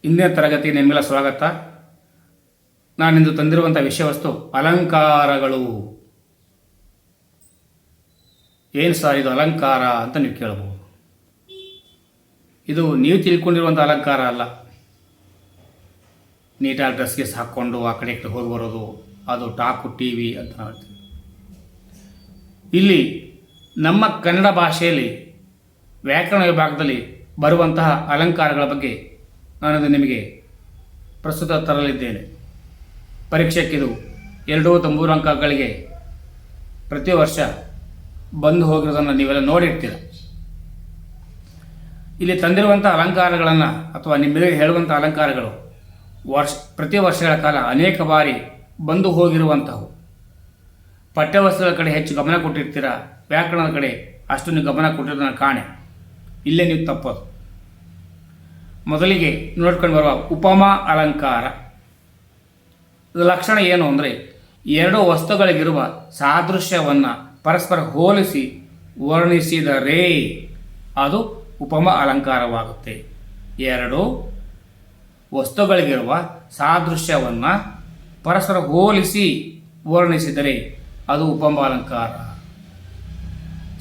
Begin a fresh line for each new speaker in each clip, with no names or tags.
ಇಂದಿನ ತರಗತಿ ನಿಮಗೆಲ್ಲ ಸ್ವಾಗತ. ನಾನಿಂದು ತಂದಿರುವಂಥ ವಿಷಯ ವಸ್ತು ಅಲಂಕಾರಗಳು. ಏನು ಸರ್ ಇದು ಅಲಂಕಾರ ಅಂತ ನೀವು ಕೇಳಬಹುದು. ಇದು ನೀವು ತಿಳ್ಕೊಂಡಿರುವಂಥ ಅಲಂಕಾರ ಅಲ್ಲ. ನೀಟಾಗಿ ಡ್ರೆಸ್ಗೆ ಹಾಕ್ಕೊಂಡು ಆ ಕಡೆ ಈ ಕಡೆ ಹೋಗಿ ಬರೋದು, ಅದು ಟಾಕು ಟಿ ವಿ ಅಂತ ಹೇಳ್ತೀವಿ. ಇಲ್ಲಿ ನಮ್ಮ ಕನ್ನಡ ಭಾಷೆಯಲ್ಲಿ ವ್ಯಾಕರಣ ವಿಭಾಗದಲ್ಲಿ ಬರುವಂತಹ ಅಲಂಕಾರಗಳ ಬಗ್ಗೆ ನಾನು ನಿಮಗೆ ಪ್ರಸ್ತುತ ತರಲಿದ್ದೇನೆ. ಪರೀಕ್ಷೆಗಿದು 2 ಮತ್ತು 3 ಅಂಕಗಳಿಗೆ ಪ್ರತಿ ವರ್ಷ ಬಂದು ಹೋಗಿರೋದನ್ನು ನೀವೆಲ್ಲ ನೋಡಿರ್ತೀರ. ಇಲ್ಲಿ ತಂದಿರುವಂಥ ಅಲಂಕಾರಗಳನ್ನು ಅಥವಾ ನಿಮಗೆ ಹೇಳುವಂಥ ಅಲಂಕಾರಗಳು ಪ್ರತಿ ವರ್ಷಗಳ ಕಾಲ ಅನೇಕ ಬಾರಿ ಬಂದು ಹೋಗಿರುವಂಥವು. ಪಠ್ಯವಸ್ತುಗಳ ಕಡೆ ಹೆಚ್ಚು ಗಮನ ಕೊಟ್ಟಿರ್ತೀರ, ವ್ಯಾಕರಣದ ಕಡೆ ಅಷ್ಟು ನೀವು ಗಮನ ಕೊಟ್ಟಿರೋದನ್ನು ಕಾಣೆ. ಇಲ್ಲೇ ನೀವು ತಪ್ಪೋದು. ಮೊದಲಿಗೆ ನೋಡ್ಕೊಂಡು ಬರುವ ಉಪಮಾ ಅಲಂಕಾರ. ಇದರ ಲಕ್ಷಣ ಏನು ಅಂದರೆ, 2 ವಸ್ತುಗಳಿಗಿರುವ ಸಾದೃಶ್ಯವನ್ನು ಪರಸ್ಪರ ಹೋಲಿಸಿ ವರ್ಣಿಸಿದರೆ ಅದು ಉಪಮಾ ಅಲಂಕಾರವಾಗುತ್ತೆ. 2 ವಸ್ತುಗಳಿಗಿರುವ ಸಾದೃಶ್ಯವನ್ನು ಪರಸ್ಪರ ಹೋಲಿಸಿ ವರ್ಣಿಸಿದರೆ ಅದು ಉಪಮಾ ಅಲಂಕಾರ.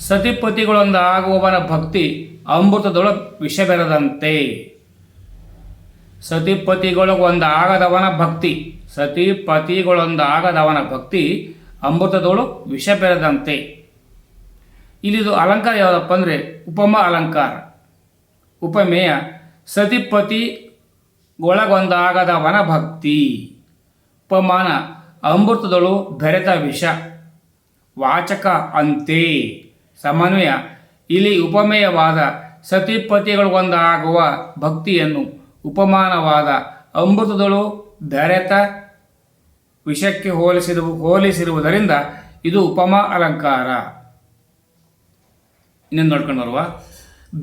ಸತಿಪತಿಗಳೊಂದಾಗುವವನ ಭಕ್ತಿ ಅಮೃತದೊಳಗೆ ವಿಷ ಬೆರೆದಂತೆ. ಸತಿಪತಿಗಳೊಂದಾಗದವನ ಭಕ್ತಿ ಅಮೃತದೊಳು ವಿಷ ಬೆರೆದಂತೆ. ಇಲ್ಲಿದು ಅಲಂಕಾರ ಯಾವುದಪ್ಪ ಅಂದರೆ ಉಪಮಾ ಅಲಂಕಾರ. ಉಪಮೇಯ ಸತಿಪತಿಗೊಳಗೊಂದಾಗದವನ ಭಕ್ತಿ. ಉಪಮಾನ ಅಮೃತದೊಳು ಬೆರೆತ ವಿಷ. ವಾಚಕ ಅಂತೆ. ಸಮನ್ವಯ ಇಲ್ಲಿ ಉಪಮೇಯವಾದ ಸತಿಪತಿಗಳಿಗೊಂದಾಗುವ ಭಕ್ತಿಯನ್ನು ಉಪಮಾನವಾದ ಅಮೃತದೊಳು ಬೆರೆತ ವಿಷಕ್ಕೆ ಹೋಲಿಸಿರುವುದರಿಂದ ಇದು ಉಪಮಾ ಅಲಂಕಾರ. ಇನ್ನೊಂದು ನೋಡ್ಕೊಂಡು ಬರುವ.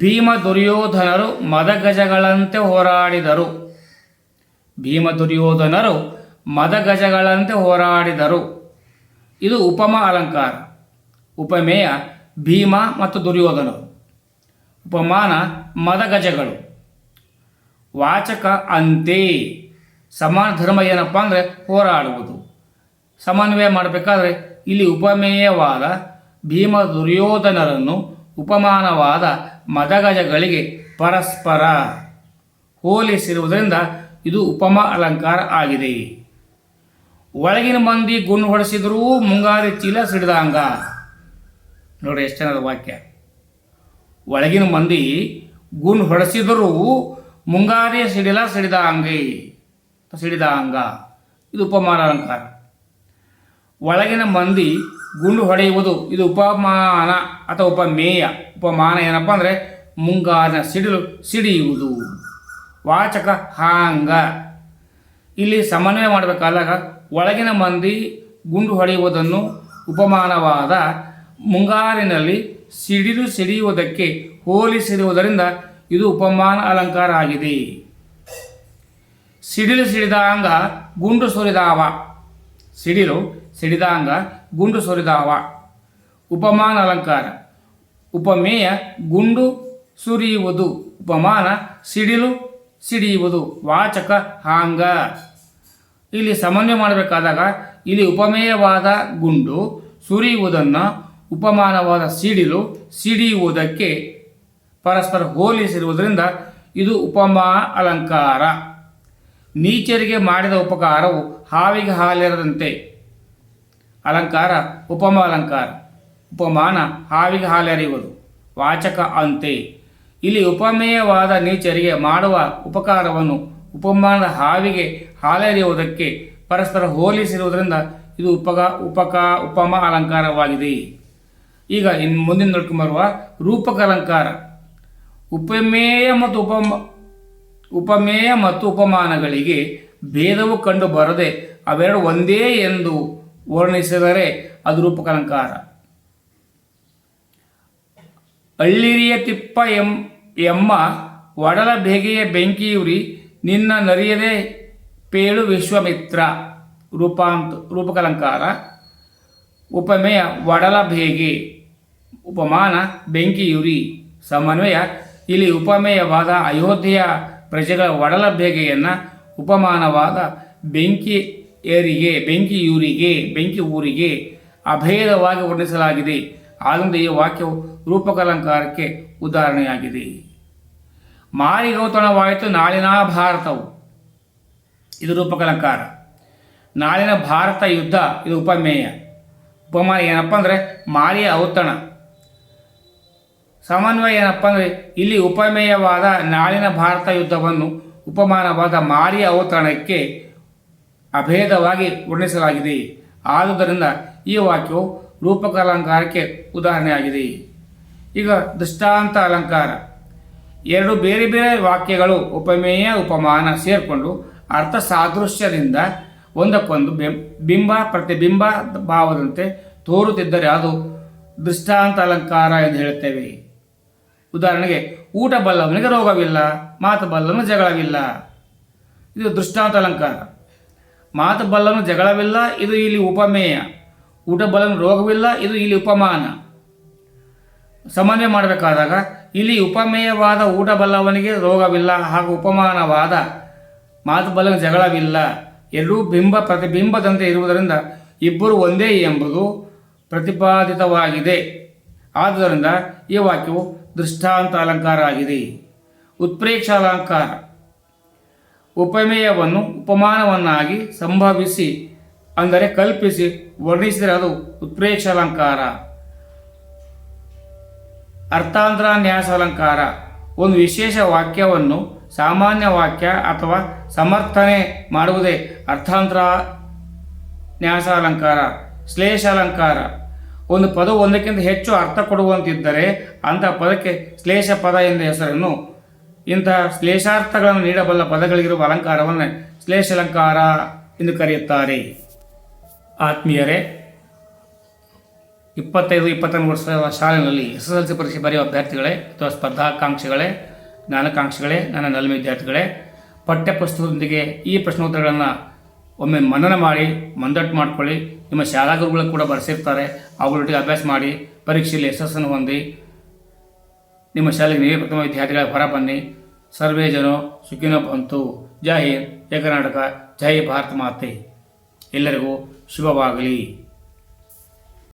ಭೀಮ ದುರ್ಯೋಧನರು ಮದಗಜಗಳಂತೆ ಹೋರಾಡಿದರು. ಇದು ಉಪಮಾ ಅಲಂಕಾರ. ಉಪಮೇಯ ಭೀಮ ಮತ್ತು ದುರ್ಯೋಧನರು. ಉಪಮಾನ ಮದಗಜಗಳು. ವಾಚಕ ಅಂತೆ. ಸಮಾನ ಧರ್ಮ ಏನಪ್ಪ ಅಂದರೆ ಹೋರಾಡುವುದು. ಸಮನ್ವಯ ಮಾಡಬೇಕಾದ್ರೆ ಇಲ್ಲಿ ಉಪಮೇಯವಾದ ಭೀಮ ದುರ್ಯೋಧನರನ್ನು ಉಪಮಾನವಾದ ಮದಗಜಗಳಿಗೆ ಪರಸ್ಪರ ಹೋಲಿಸಿರುವುದರಿಂದ ಇದು ಉಪಮಾ ಅಲಂಕಾರ ಆಗಿದೆ. ಒಳಗಿನ ಮಂದಿ ಗುಂಡು ಹೊಡೆಸಿದರೂ ಮುಂಗಾರಿ ಚೀಲ ಸಿಡಿದಂಗ. ನೋಡಿ ಎಷ್ಟು ಚೆನ್ನಾದ ವಾಕ್ಯ. ಒಳಗಿನ ಮಂದಿ ಗುಂಡು ಹೊಡೆಸಿದರೂ ಮುಂಗಾರಿ ಸಿಡಿದಂಗ. ಇದು ಉಪಮಾನ ಅಲಂಕಾರ. ಒಳಗಿನ ಮಂದಿ ಗುಂಡು ಹೊಡೆಯುವುದು ಇದು ಉಪಮಾನ ಅಥವಾ ಉಪಮೇಯ. ಉಪಮಾನ ಏನಪ್ಪ ಅಂದರೆ ಮುಂಗಾರಿನ ಸಿಡಿಯುವುದು. ವಾಚಕ ಹಾಂಗ. ಇಲ್ಲಿ ಸಮನ್ವಯ ಮಾಡಬೇಕಾದಾಗ ಒಳಗಿನ ಮಂದಿ ಗುಂಡು ಹೊಡೆಯುವುದನ್ನು ಉಪಮಾನವಾದ ಮುಂಗಾರಿನಲ್ಲಿ ಸಿಡಿಯುವುದಕ್ಕೆ ಹೋಲಿಸಿರುವುದರಿಂದ ಇದು ಉಪಮಾನ ಅಲಂಕಾರ ಆಗಿದೆ. ಸಿಡಿದಂಗ ಗುಂಡು ಸುರಿದಾವ. ಉಪಮಾನ ಅಲಂಕಾರ. ಉಪಮೇಯ ಗುಂಡು ಸುರಿಯುವುದು. ಉಪಮಾನ ಸಿಡಿಯುವುದು. ವಾಚಕ ಹಾಂಗ. ಇಲ್ಲಿ ಸಮನ್ವಯ ಮಾಡಬೇಕಾದಾಗ ಇಲ್ಲಿ ಉಪಮೇಯವಾದ ಗುಂಡು ಸುರಿಯುವುದನ್ನು ಉಪಮಾನವಾದ ಸಿಡಿಯುವುದಕ್ಕೆ ಪರಸ್ಪರ ಹೋಲಿಸಿರುವುದರಿಂದ ಇದು ಉಪಮಾ ಅಲಂಕಾರ. ನೀಚರಿಗೆ ಮಾಡಿದ ಉಪಕಾರವು ಹಾವಿಗೆ ಹಾಲೆರದಂತೆ. ಅಲಂಕಾರ ಉಪಮಾ ಅಲಂಕಾರ. ಉಪಮಾನ ಹಾವಿಗೆ ಹಾಲೆರೆಯುವುದು. ವಾಚಕ ಅಂತೆ. ಇಲ್ಲಿ ಉಪಮೇಯವಾದ ನೀಚರಿಗೆ ಮಾಡುವ ಉಪಕಾರವನ್ನು ಉಪಮಾನದ ಹಾವಿಗೆ ಹಾಲೆರೆಯುವುದಕ್ಕೆ ಪರಸ್ಪರ ಹೋಲಿಸಿರುವುದರಿಂದ ಇದು ಉಪಮಾ ಅಲಂಕಾರವಾಗಿದೆ. ಈಗ ಇನ್ನು ಮುಂದಿನ ನೋಡ್ಕೊಂಬರುವ ರೂಪಕ ಅಲಂಕಾರ. ಉಪಮೇಯ ಮತ್ತು ಉಪಮಾನಗಳಿಗೆ ಭೇದವು ಕಂಡು ಬರದೆ ಅವೆರಡು ಒಂದೇ ಎಂದು ವರ್ಣಿಸಿದರೆ ಅದು ರೂಪಕ ಅಲಂಕಾರ. ಅಳ್ಳಿರಿಯ ತಿಪ್ಪ ಎಮ್ಮ ಒಡಲ ಬೇಗೆಯ ಬೆಂಕಿಯುರಿ ನಿನ್ನ ನರಿಯದೆ ಪೇಳು ವಿಶ್ವಾಮಿತ್ರ. ರೂಪಕ ಅಲಂಕಾರ. ಉಪಮೇಯ ಒಡಲ ಬೇಗೆ. ಉಪಮಾನ ಬೆಂಕಿಯುರಿ. ಸಮನ್ವಯ ಇಲ್ಲಿ ಉಪಮೇಯವಾದ ಅಯೋಧ್ಯೆಯ ಪ್ರಜೆಗಳ ಒಡಲ ಬೇಗೆಯನ್ನು ಉಪಮಾನವಾದ ಬೆಂಕಿ ಊರಿಗೆ ಅಭೇದವಾಗಿ ವರ್ಣಿಸಲಾಗಿದೆ. ಆದ್ದರಿಂದ ಈ ವಾಕ್ಯವು ರೂಪಕಾಲಂಕಾರಕ್ಕೆ ಉದಾಹರಣೆಯಾಗಿದೆ. ಮಾರಿಗೌತಣವಾಯಿತು ನಾಳಿನ ಭಾರತವು, ಇದು ರೂಪಕಾಲಂಕಾರ. ನಾಳಿನ ಭಾರತ ಯುದ್ಧ, ಇದು ಉಪಮೇಯ. ಉಪಮಾನ ಏನಪ್ಪ ಅಂದರೆ ಮಾರಿಯ ಔತಣ. ಸಮನ್ವಯ ಏನಪ್ಪ ಅಂದರೆ ಇಲ್ಲಿ ಉಪಮೇಯವಾದ ನಾಳಿನ ಭಾರತ ಯುದ್ಧವನ್ನು ಉಪಮಾನವಾದ ಮಾರಿಯ ಔತಣಕ್ಕೆ ಅಭೇದವಾಗಿ ವರ್ಣಿಸಲಾಗಿದೆ. ಆದುದರಿಂದ ಈ ವಾಕ್ಯವು ರೂಪಕಾಲಂಕಾರಕ್ಕೆ ಉದಾಹರಣೆಯಾಗಿದೆ. ಈಗ ದೃಷ್ಟಾಂತ ಅಲಂಕಾರ. ಎರಡು ಬೇರೆ ಬೇರೆ ವಾಕ್ಯಗಳು ಉಪಮೇಯ ಉಪಮಾನ ಸೇರಿಕೊಂಡು ಅರ್ಥ ಸಾದೃಶ್ಯದಿಂದ ಒಂದಕ್ಕೊಂದು ಬಿಂಬ ಪ್ರತಿಬಿಂಬ ಭಾವದಂತೆ ತೋರುತ್ತಿದ್ದರೆ ಅದು ದೃಷ್ಟಾಂತ ಅಲಂಕಾರ ಎಂದು ಹೇಳುತ್ತೇವೆ. ಉದಾಹರಣೆಗೆ, ಊಟ ಬಲ್ಲವನಿಗೆ ರೋಗವಿಲ್ಲ, ಮಾತು ಬಲ್ಲವನು ಜಗಳವಿಲ್ಲ. ಇದು ದೃಷ್ಟಾಂತ ಅಲಂಕಾರ. ಮಾತು ಬಲ್ಲವನು ಜಗಳವಿಲ್ಲ, ಇದು ಇಲ್ಲಿ ಉಪಮೇಯ. ಊಟ ಬಲ್ಲವನು ರೋಗವಿಲ್ಲ, ಇದು ಇಲ್ಲಿ ಉಪಮಾನ. ಸಮನ್ವಯ ಮಾಡಬೇಕಾದಾಗ ಇಲ್ಲಿ ಉಪಮೇಯವಾದ ಊಟ ಬಲ್ಲವನಿಗೆ ರೋಗವಿಲ್ಲ ಹಾಗೂ ಉಪಮಾನವಾದ ಮಾತು ಬಲ್ಲವನಿಗೆ ಜಗಳವಿಲ್ಲ ಎರಡೂ ಬಿಂಬ ಪ್ರತಿಬಿಂಬದಂತೆ ಇರುವುದರಿಂದ ಇಬ್ಬರು ಒಂದೇ ಎಂಬುದು ಪ್ರತಿಪಾದಿತವಾಗಿದೆ. ಆದುದರಿಂದ ಈ ವಾಕ್ಯವು ದೃಷ್ಟಾಂತ ಅಲಂಕಾರ ಆಗಿದೆ. ಉತ್ಪ್ರೇಕ್ಷ ಅಲಂಕಾರ. ಉಪಮೇಯವನ್ನು ಉಪಮಾನವನ್ನಾಗಿ ಸಂಭವಿಸಿ ಅಂದರೆ ಕಲ್ಪಿಸಿ ವರ್ಣಿಸಿದರೆ ಅದು ಉತ್ಪ್ರೇಕ್ಷ ಅಲಂಕಾರ. ಅರ್ಥಾಂತರ ನ್ಯಾಸ ಅಲಂಕಾರ. ಒಂದು ವಿಶೇಷ ವಾಕ್ಯವನ್ನು ಸಾಮಾನ್ಯ ವಾಕ್ಯ ಅಥವಾ ಸಮರ್ಥನೆ ಮಾಡುವುದೇ ಅರ್ಥಾಂತರ ನ್ಯಾಸ ಅಲಂಕಾರ. ಶ್ಲೇಷ ಅಲಂಕಾರ. ಒಂದು ಪದವು ಒಂದಕ್ಕಿಂತ ಹೆಚ್ಚು ಅರ್ಥ ಕೊಡುವಂತಿದ್ದರೆ ಅಂತಹ ಪದಕ್ಕೆ ಶ್ಲೇಷ ಪದ ಎಂದ ಹೆಸರನ್ನು. ಇಂತಹ ಶ್ಲೇಷಾರ್ಥಗಳನ್ನು ನೀಡಬಲ್ಲ ಪದಗಳಿಗಿರುವ ಅಲಂಕಾರವನ್ನು ಶ್ಲೇಷ ಅಲಂಕಾರ ಎಂದು ಕರೆಯುತ್ತಾರೆ. ಆತ್ಮೀಯರೇ, 25-23 ವರ್ಷದ ಶಾಲೆಯಲ್ಲಿ SSLC ಪರೀಕ್ಷೆ ಬರೆಯುವ ಅಭ್ಯರ್ಥಿಗಳೇ ಅಥವಾ ಸ್ಪರ್ಧಾಕಾಂಕ್ಷಿಗಳೇ, ಜ್ಞಾನಕಾಂಕ್ಷಿಗಳೇ, ನನ್ನ ನಲ್ಮೆ ವಿದ್ಯಾರ್ಥಿಗಳೇ, ಪಠ್ಯಪುಸ್ತಕದೊಂದಿಗೆ ಈ ಪ್ರಶ್ನೋತ್ತರಗಳನ್ನು ಒಮ್ಮೆ ಮನನ ಮಾಡಿ ಮಂದಟ್ಟು ಮಾಡಿಕೊಳ್ಳಿ. ನಿಮ್ಮ ಶಾಲಾ ಗುರುಗಳು ಕೂಡ ಬರೆಸಿರ್ತಾರೆ, ಅವುಗಳೊಟ್ಟಿಗೆ ಅಭ್ಯಾಸ ಮಾಡಿ ಪರೀಕ್ಷೆಯಲ್ಲಿ ಯಶಸ್ಸನ್ನು ಹೊಂದಿ ನಿಮ್ಮ ಶಾಲೆಗೆ ನೀವೇ ಪ್ರಥಮ ವಿದ್ಯಾರ್ಥಿಗಳ ಹೊರ ಬನ್ನಿ. ಸರ್ವೇ ಜನೋ ಸುಖಿನೋ ಭವಂತು. ಜೈ ಹಿಂದ್, ಜೈ ಕರ್ನಾಟಕ, ಜೈ ಭಾರತ ಮಾತೆ. ಎಲ್ಲರಿಗೂ ಶುಭವಾಗಲಿ.